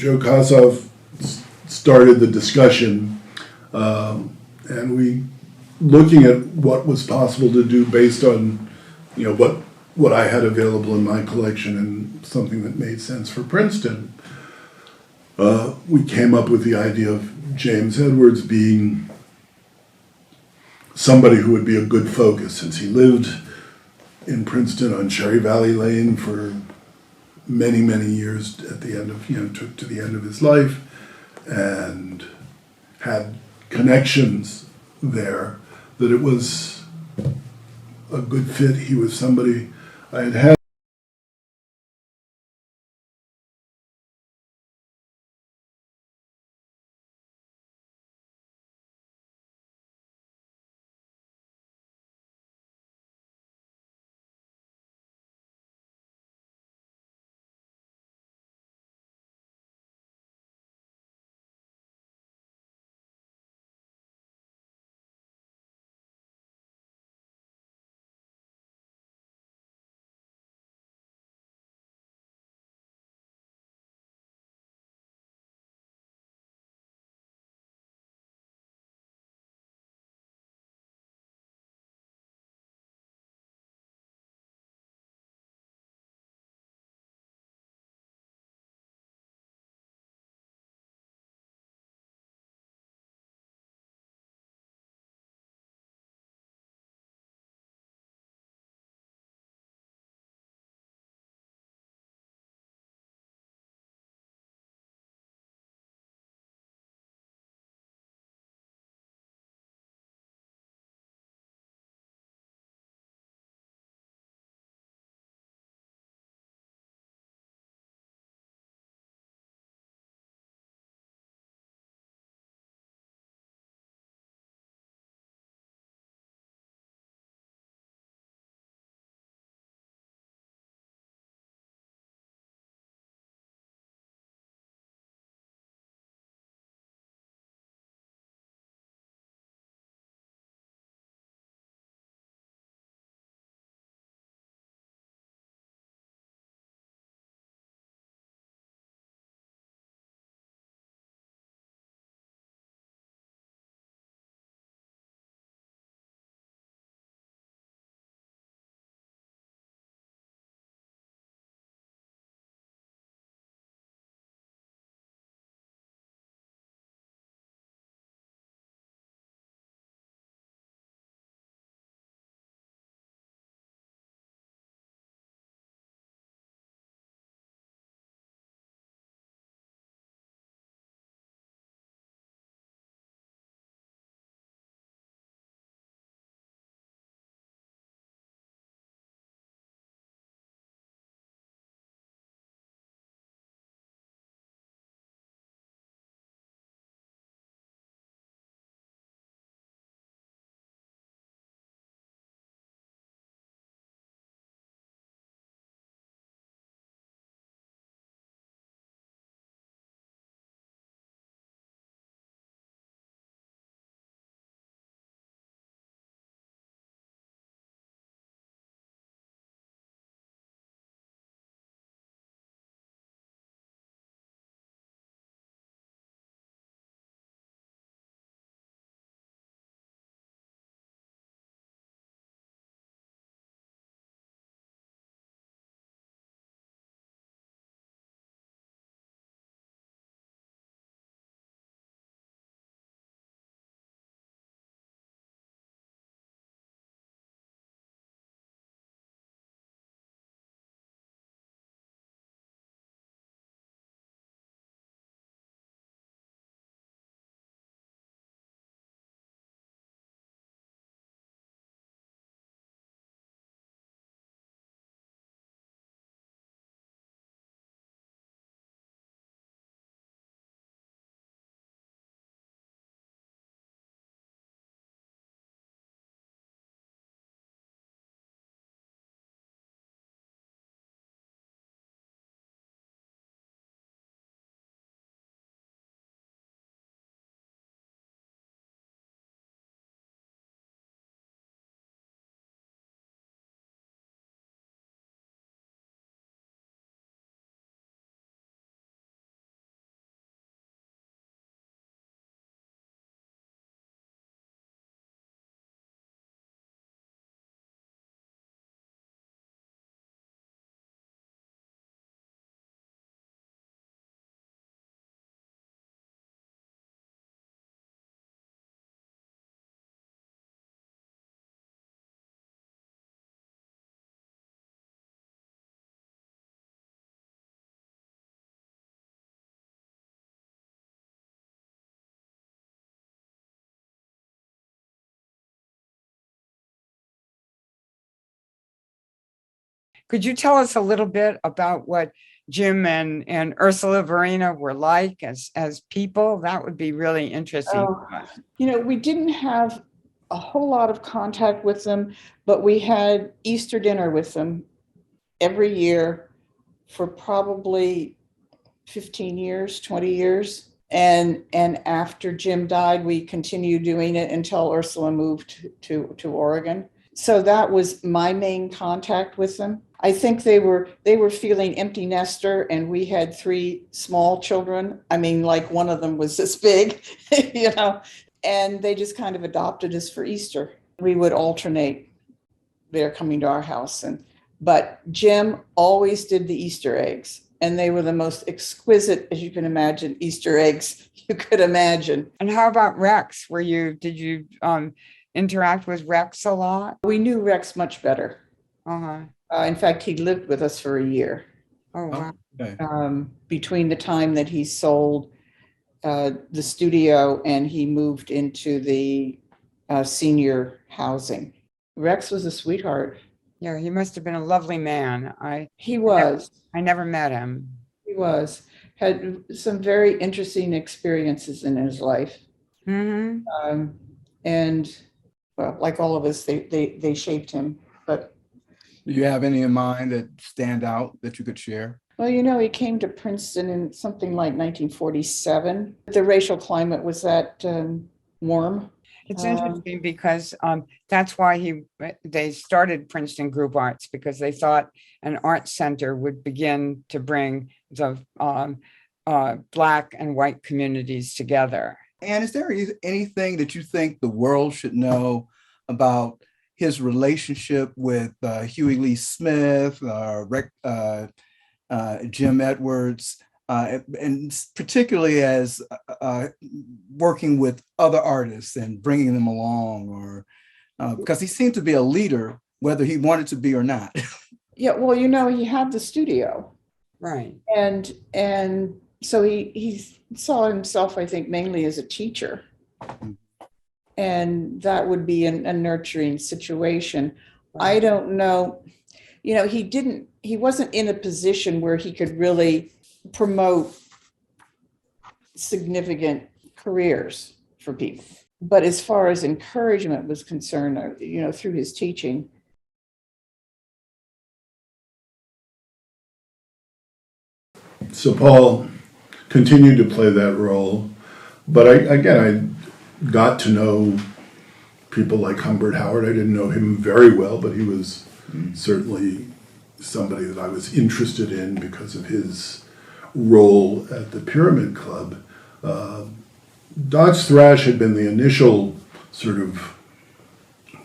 Joe Kossoff started the discussion, and we looking at what was possible to do based on, what I had available in my collection and something that made sense for Princeton. We came up with the idea of James Edwards being somebody who would be a good focus, since he lived in Princeton on Cherry Valley Lane for many, many years at the end of, to the end of his life, and had connections there, that it was a good fit. He was somebody I had Could you tell us a little bit about what Jim and Ursula Verena were like as people? That would be really interesting to us. We didn't have a whole lot of contact with them, but we had Easter dinner with them every year for probably 15 years, 20 years. And after Jim died, we continued doing it until Ursula moved to Oregon. So that was my main contact with them. I think they were feeling empty nester, and we had 3 small children. I mean, like one of them was this big, and they just kind of adopted us for Easter. We would alternate their coming to our house, but Jim always did the Easter eggs, and they were the most exquisite, as you can imagine, Easter eggs you could imagine. And how about Rex? Did you interact with Rex a lot? We knew Rex much better. Uh-huh. In fact, he lived with us for a year. Oh, wow. Okay. Between the time that he sold the studio and he moved into the senior housing. Rex was a sweetheart. Yeah, he must have been a lovely man. He was. I never met him. He was. Had some very interesting experiences in his life. Mm-hmm. And, well, like all of us, they shaped him. But Do you have any in mind that stand out that you could share? well, he came to Princeton in something like 1947. The racial climate was that warm. It's interesting because that's why they started Princeton Group Arts, because they thought an art center would begin to bring the Black and white communities together. And is there anything that you think the world should know about his relationship with Hughie Lee-Smith, Jim Edwards, and particularly as working with other artists and bringing them along, or because he seemed to be a leader, whether he wanted to be or not. Yeah, well, he had the studio. Right. And so he saw himself, I think, mainly as a teacher. And that would be a nurturing situation. Right. I don't know, he wasn't in a position where he could really promote significant careers for people. But as far as encouragement was concerned, through his teaching. So Paul continued to play that role, but I got to know people like Humbert Howard. I didn't know him very well, but he was certainly somebody that I was interested in because of his role at the Pyramid Club. Dodge Thrash had been the initial sort of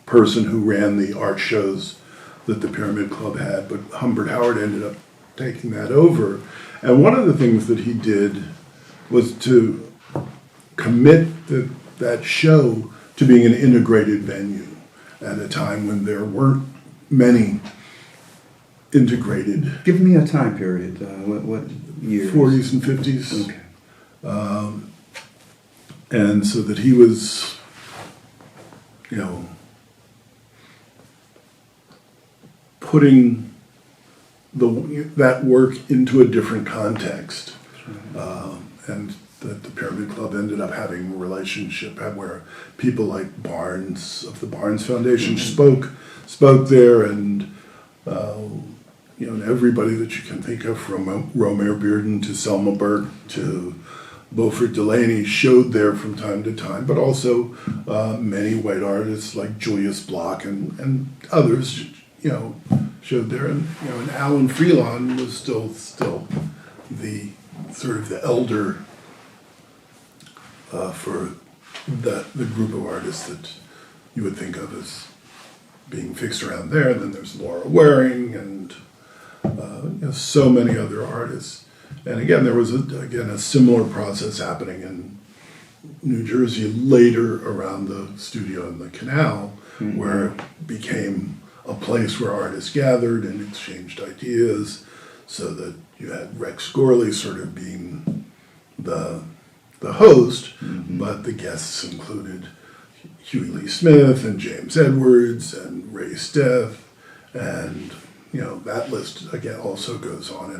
person who ran the art shows that the Pyramid Club had, but Humbert Howard ended up taking that over. And one of the things that he did was to commit that show to being an integrated venue at a time when there weren't many integrated. Give me a time period. What years? 40s and 50s. Okay. And so that he was, putting that work into a different context. And that the Pyramid Club ended up having a relationship where people like Barnes of the Barnes Foundation spoke there, and and everybody that you can think of, from Romare Bearden to Selma Burke to Beaufort Delaney, showed there from time to time, but also many white artists like Julius Block and others, showed there. And Alan Freelon was still the sort of the elder for the group of artists that you would think of as being fixed around there. And then there's Laura Waring and so many other artists. And again, there was a similar process happening in New Jersey later around the studio in the Canal, where it became a place where artists gathered and exchanged ideas, so that you had Rex Goreleigh sort of being the host, but the guests included Hughie Lee-Smith and James Edwards and Ray Steth and that list again also goes on,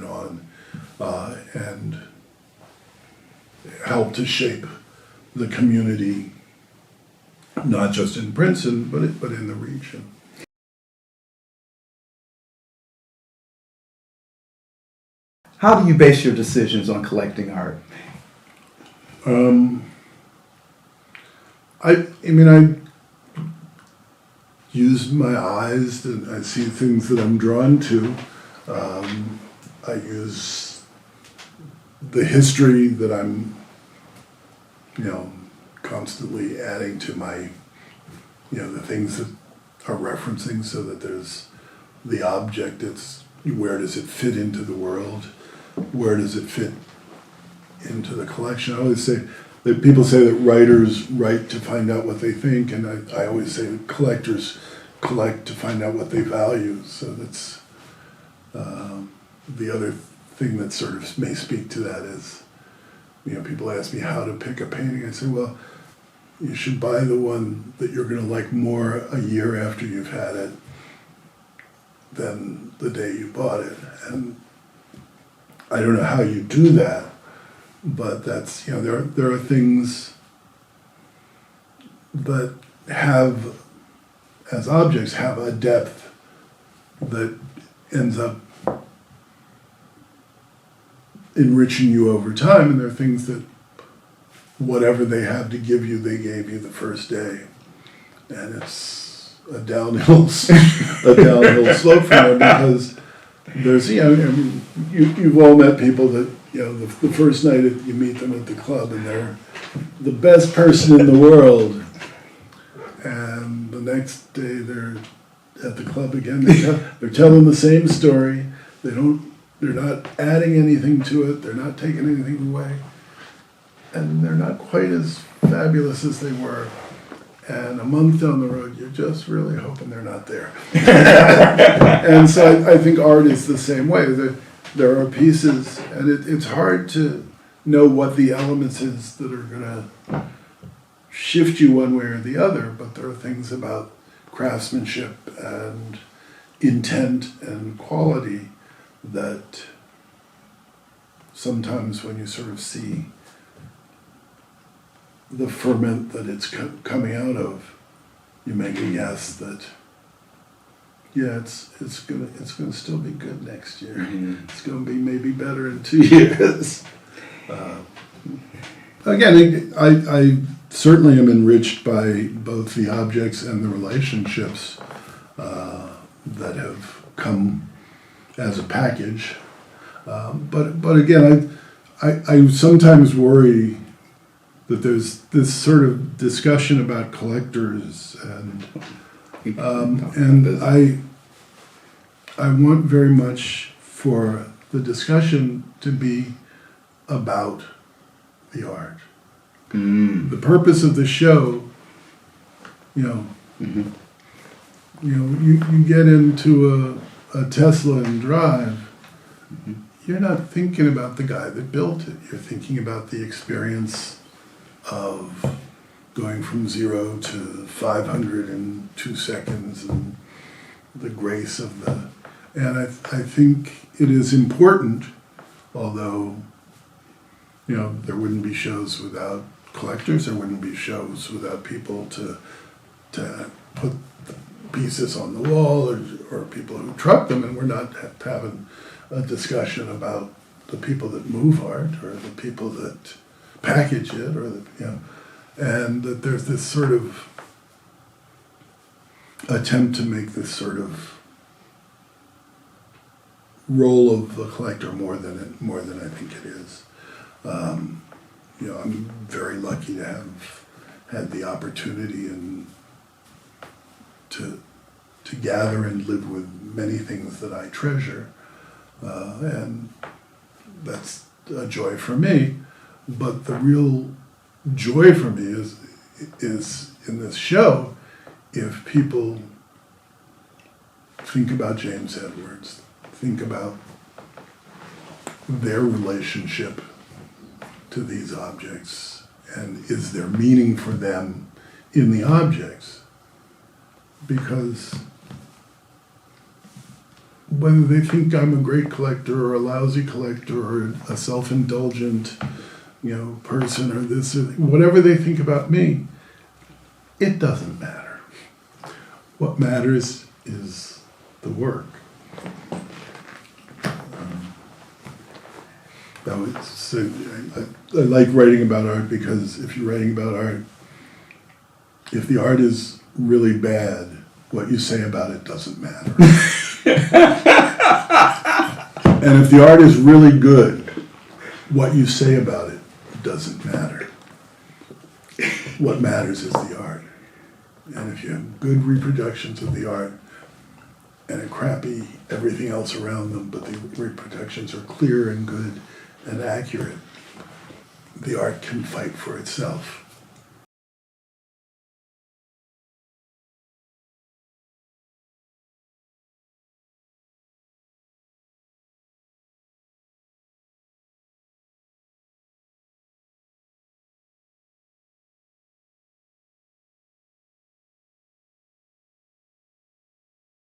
and help to shape the community, not just in Princeton, but in the region. How do you base your decisions on collecting art? I use my eyes and I see things that I'm drawn to. I use the history that I'm, constantly adding to my, the things that are referencing, so that there's the object. It's where does it fit into the world? Where does it fit into the collection? I always say that people say that writers write to find out what they think, and I always say that collectors collect to find out what they value. So that's the other thing that sort of may speak to that is, people ask me how to pick a painting. I say, well, you should buy the one that you're going to like more a year after you've had it than the day you bought it. And I don't know how you do that, but that's, there are things that have, as objects, have a depth that ends up enriching you over time, and there are things that whatever they have to give you, they gave you the first day, and it's a downhill slope from there, because there's you've all met people that the first night you meet them at the club and they're the best person in the world, and the next day they're at the club again. They're telling the same story. They're not adding anything to it. They're not taking anything away. And they're not quite as fabulous as they were. And a month down the road, you're just really hoping they're not there. And so I think art is the same way. There are pieces, and it's hard to know what the elements is that are going to shift you one way or the other, but there are things about craftsmanship and intent and quality that sometimes when you sort of see the ferment that it's coming out of, you make a guess that it's gonna still be good next year. Mm-hmm. It's gonna be maybe better in 2 years. Again, I certainly am enriched by both the objects and the relationships that have come as a package. But again, I sometimes worry that there's this sort of discussion about collectors, and I want very much for the discussion to be about the art. The purpose of the show, you get into a Tesla and drive. You're not thinking about the guy that built it. You're thinking about the experience of going from 0 to 500 in 2 seconds, and the grace of the. And I think it is important, although there wouldn't be shows without collectors. There wouldn't be shows without people to put the pieces on the wall, or people who truck them. And we're not having a discussion about the people that move art, or the people that package it, or and that there's this sort of attempt to make this sort of role of the collector more than I think it is. I'm very lucky to have had the opportunity and to gather and live with many things that I treasure, and that's a joy for me. But the real joy for me is in this show, if people think about James Edwards, think about their relationship to these objects, and is there meaning for them in the objects? Because whether they think I'm a great collector or a lousy collector or a self-indulgent, person or this, or whatever they think about me, it doesn't matter. What matters is the work. I like writing about art because if you're writing about art, if the art is really bad, what you say about it doesn't matter. And if the art is really good, what you say about it doesn't matter. What matters is the art. And if you have good reproductions of the art and a crappy everything else around them, but the reproductions are clear and good and accurate, the art can fight for itself.